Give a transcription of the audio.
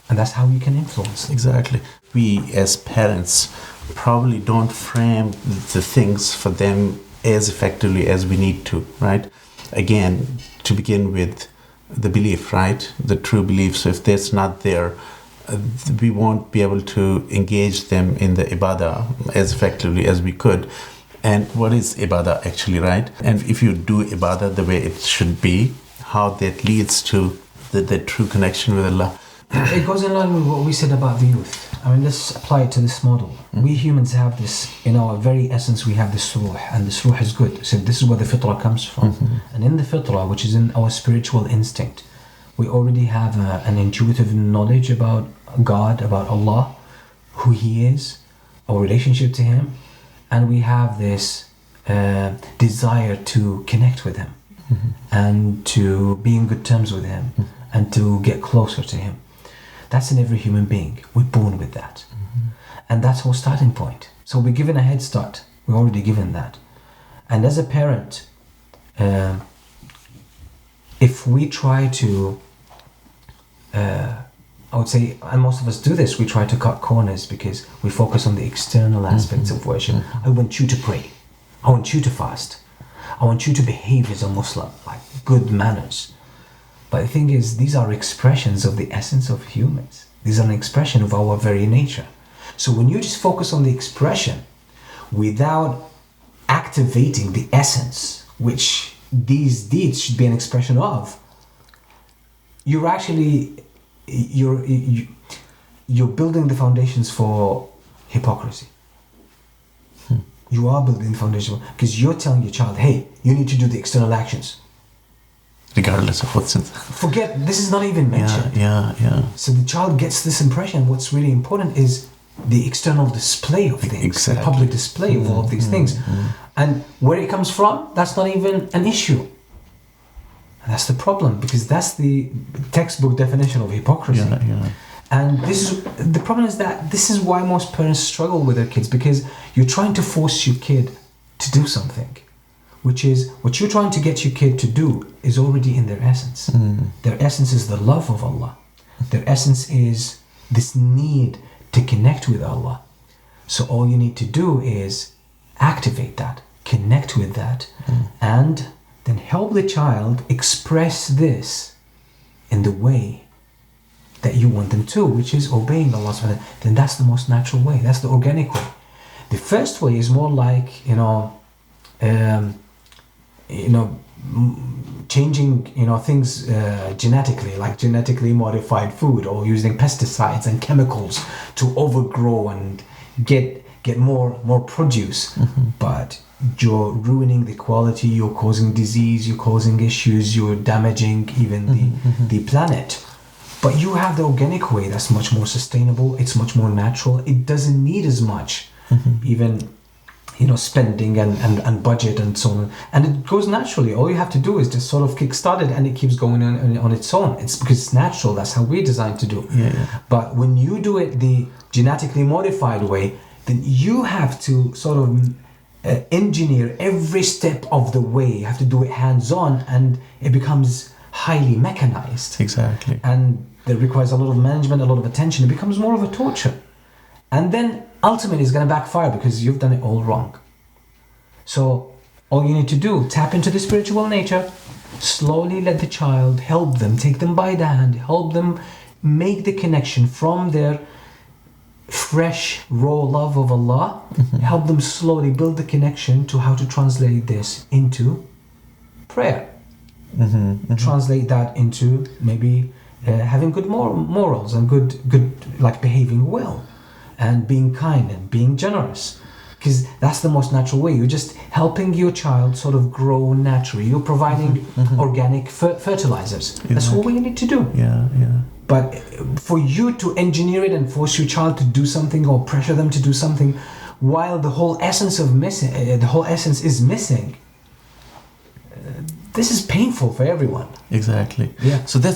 And that's how you can influence. Exactly. We as parents probably don't frame the things for them as effectively as we need to, right? Again, to begin with the belief, right? The true belief. So if that's not there, we won't be able to engage them in the Ibadah as effectively as we could. And what is Ibadah actually, right? And if you do Ibadah the way it should be, how that leads to the true connection with Allah. It goes in line with what we said about the youth. I mean, let's apply it to this model. We humans have this, in our very essence, we have this ruh, and this ruh is good. So this is where the Fitra comes from. And in the Fitra, which is in our spiritual instinct, we already have an intuitive knowledge about God, about Allah, who He is, our relationship to Him, and we have this desire to connect with Him and to be in good terms with Him and to get closer to Him. That's in every human being. We're born with that. And that's our starting point. So we're given a head start. We're already given that. And as a parent, if we try to, I would say, and most of us do this, we try to cut corners because we focus on the external aspects of worship. I want you to pray. I want you to fast. I want you to behave as a Muslim, like good manners. But the thing is, these are expressions of the essence of humans. These are an expression of our very nature. So when you just focus on the expression without activating the essence, which these deeds should be an expression of, you're actually, you're building the foundations for hypocrisy. You are building the foundation because you're telling your child, hey, you need to do the external actions. Regardless of what's in. Forget, this is not even mentioned. Yeah. So the child gets this impression. What's really important is the external display of things, exactly. The public display of all of these things. And where it comes from, that's not even an issue. And that's the problem, because that's the textbook definition of hypocrisy. Yeah. And the problem is that this is why most parents struggle with their kids, because you're trying to force your kid to do something, which is what you're trying to get your kid to do is already in their essence. Their essence is the love of Allah. Their essence is this need to connect with Allah. So all you need to do is activate that, connect with that, and then help the child express this in the way that you want them to, which is obeying Allah subhanahu wa ta'ala. Then that's the most natural way. That's the organic way. The first way is more like, changing, things genetically, like genetically modified food, or using pesticides and chemicals to overgrow and get more produce. But you're ruining the quality, you're causing disease, you're causing issues, you're damaging even the planet. But you have the organic way that's much more sustainable, it's much more natural, it doesn't need as much even spending and budget and so on, and it goes naturally. All you have to do is just sort of kickstart it, and it keeps going on its own. It's because it's natural. That's how we're designed to do. But when you do it the genetically modified way, then you have to sort of engineer every step of the way. You have to do it hands-on, and it becomes highly mechanized. Exactly. And that requires a lot of management, a lot of attention. It becomes more of a torture. And then ultimately it's going to backfire because you've done it all wrong. So all you need to do, tap into the spiritual nature, slowly let the child, help them, take them by the hand, help them make the connection from their fresh, raw love of Allah, help them slowly build the connection to how to translate this into prayer. Translate that into maybe having good morals and good like behaving well and being kind and being generous, because that's the most natural way. You're just helping your child sort of grow naturally. You're providing organic fertilizers. That's all we need to do. But for you to engineer it and force your child to do something or pressure them to do something while the whole essence is missing, this is painful for everyone. Exactly. Yeah. So that's